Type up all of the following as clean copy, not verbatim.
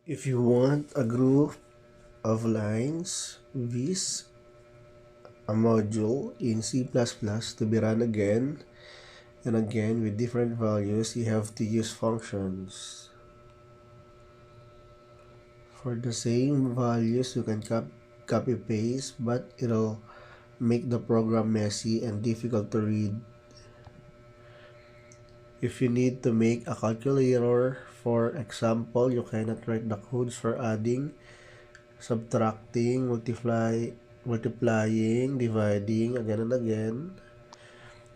If you want a group of lines with a module in C++ to be run again and again with different values, you have to use functions. For the same values, you can copy paste, but it'll make the program messy and difficult to read. If you need to make a calculator, for example, you cannot write the codes for adding, subtracting, multiplying, dividing again and again.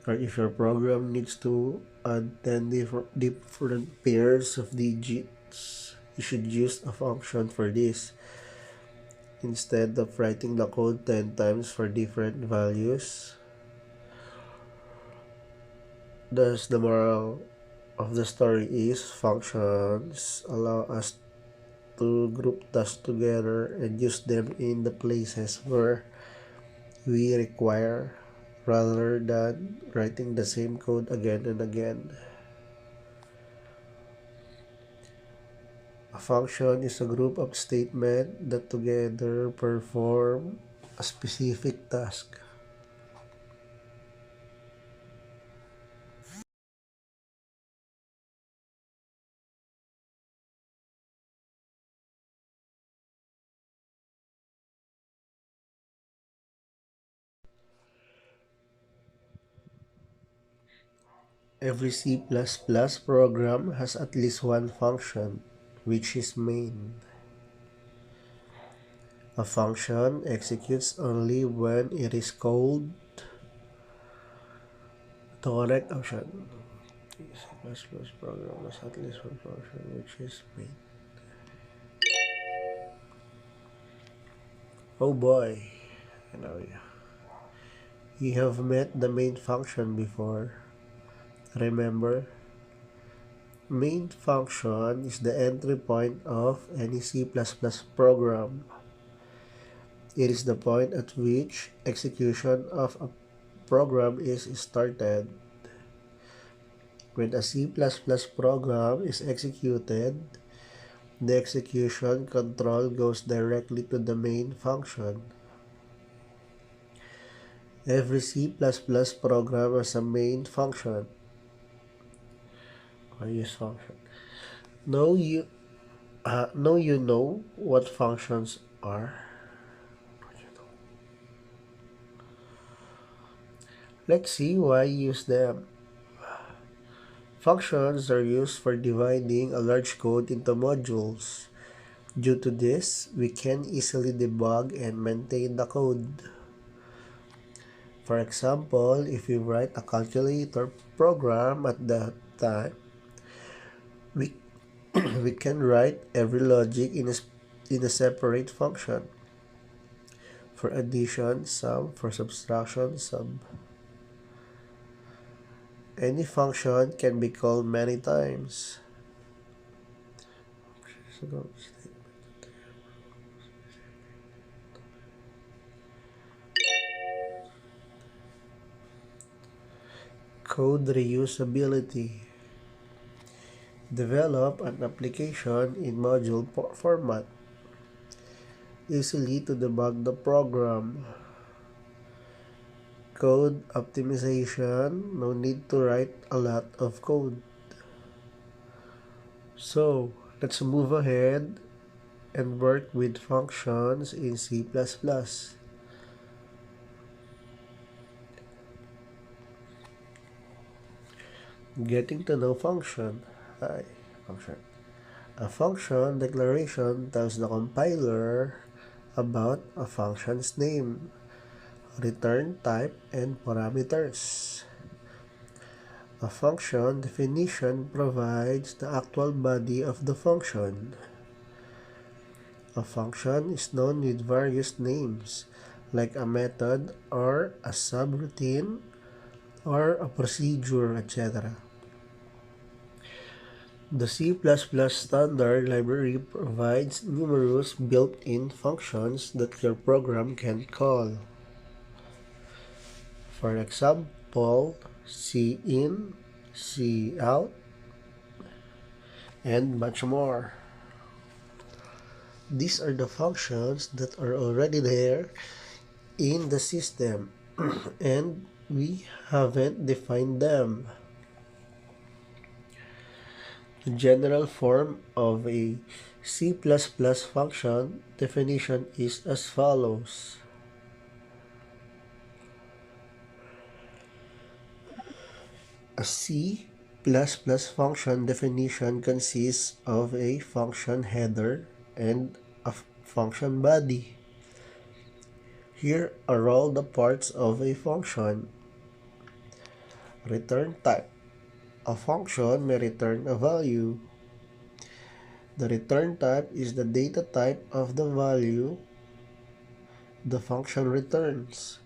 Or if your program needs to add 10 different pairs of digits, you should use a function for this. Instead of writing the code 10 times for different values. Thus, the moral of the story is functions allow us to group tasks together and use them in the places where we require rather than writing the same code again and again. A function is a group of statements that together perform a specific task. Every C++ program has at least one function, which is main. A function executes only when it is called. The correct option. C++ program has at least one function, which is main. Oh boy, I know you. You have met the main function before. Remember? Main function is the entry point of any C++ program. It is the point at which execution of a program is started. When a C++ program is executed, the execution control goes directly to the main function. Every C++ program has a main function. Or use function. Know you know what functions are. Let's see why you use them. Functions are used for dividing a large code into modules. Due to this, we can easily debug and maintain the code. For example, if we write a calculator program at that time, we, we can write every logic in a separate function. For addition, sum; for subtraction, sub. Any function can be called many times. Code reusability. Develop an application in module format. Easily to debug the program. Code optimization. No need to write a lot of code. So, let's move ahead and work with functions in C++. Getting to know function. Hi, function. A function declaration tells the compiler about a function's name, return type, and parameters. A function definition provides the actual body of the function. A function is known with various names, like a method or a subroutine or a procedure, etc. The C++ standard library provides numerous built-in functions that your program can call. For example, cin, cout, and much more. These are the functions that are already there in the system and we haven't defined them. The general form of a C++ function definition is as follows. A C++ function definition consists of a function header and a function body. Here are all the parts of a function. Return type. A function may return a value. The return type is the data type of the value the function returns.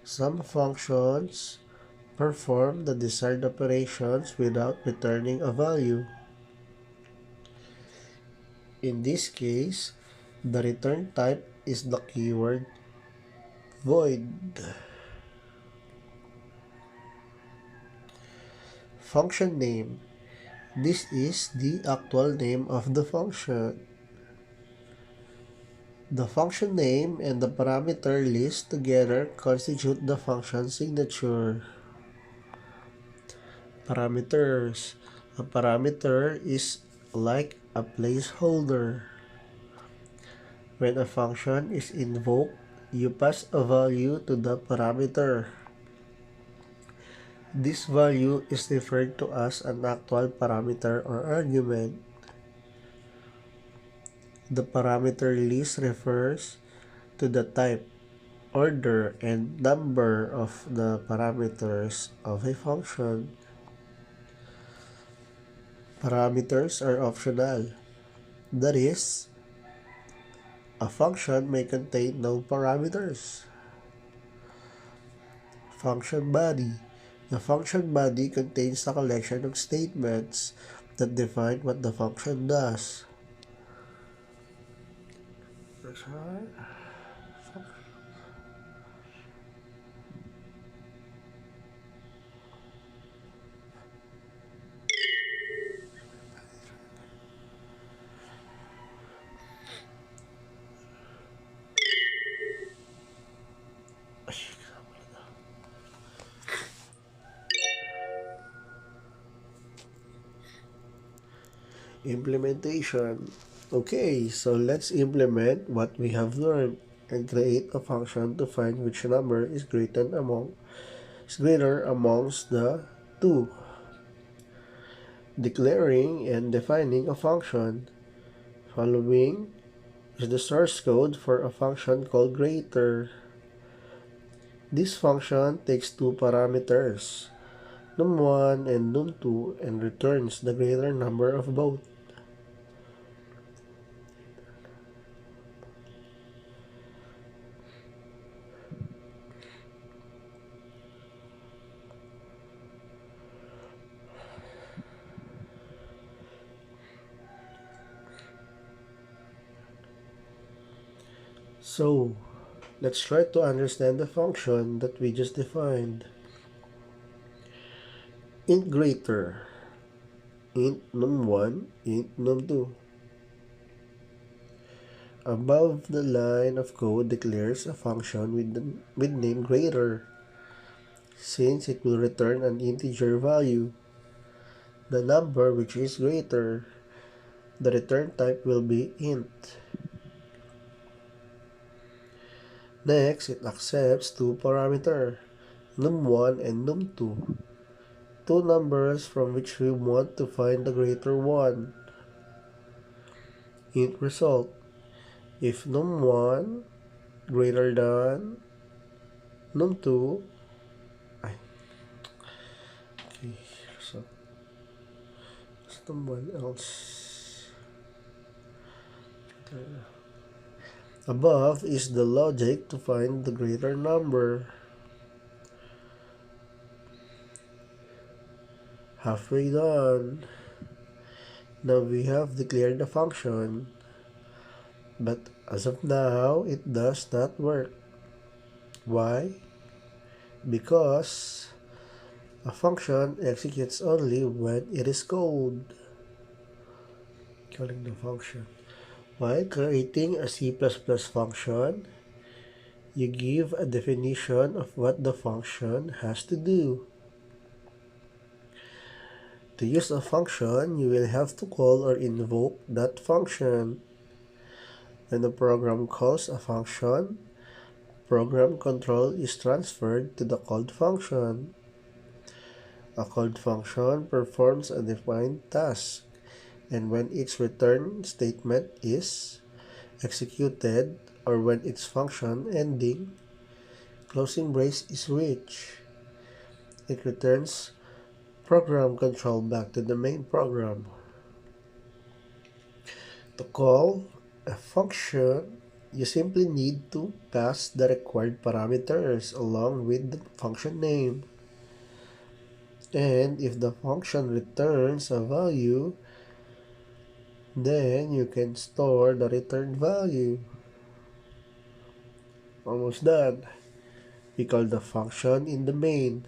Some functions perform the desired operations without returning a value. In this case, the return type is the keyword void. Function name. This is the actual name of the function. The function name and the parameter list together constitute the function signature. Parameters. A parameter is like a placeholder. When a function is invoked, you pass a value to the parameter. This value is referred to as an actual parameter or argument. The parameter list refers to the type, order, and number of the parameters of a function. Parameters are optional. That is, a function may contain no parameters. Function body. The function body contains a collection of statements that define what the function does. Implementation. Okay, so let's implement what we have learned and create a function to find which number is greater amongst the two. Declaring and defining a function. Following is the source code for a function called greater. This function takes two parameters, num1 and num2, and returns the greater number of both. So, let's try to understand the function that we just defined. Int greater, int num1, int num2. Above the line of code declares a function with name greater, since it will return an integer value, the number which is greater. The return type will be int. Next, it accepts two parameters, num1 and num2, two numbers from which we want to find the greater one. Int result. If num1 greater than num2, okay, so someone else. Above is the logic to find the greater number. Halfway done. Now we have declared the function, but as of now, it does not work. Why? Because a function executes only when it is called. Calling the function. While creating a C++ function, you give a definition of what the function has to do. To use a function, you will have to call or invoke that function. When the program calls a function, program control is transferred to the called function. A called function performs a defined task, and when its return statement is executed or when its function ending closing brace is reached, it returns program control back to the main program. To call a function, you simply need to pass the required parameters along with the function name. And if the function returns a value, then you can store the returned value. Almost done. We call the function in the main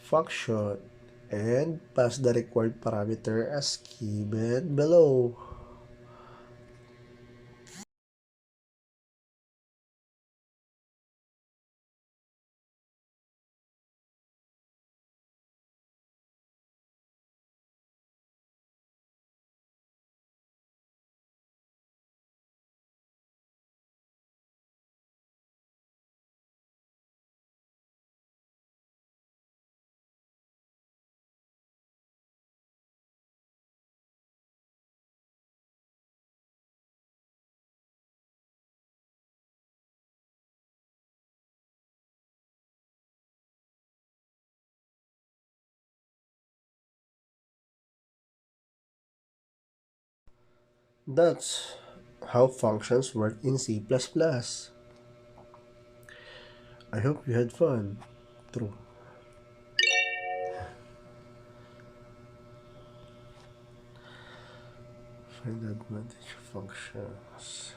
function and pass the required parameter as given below. That's how functions work in C++. I hope you had fun. True. Find the advantage of functions.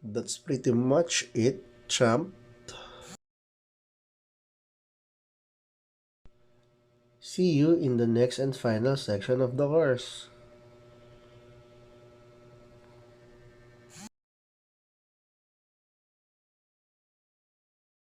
That's pretty much it, champ. See you in the next and final section of the course.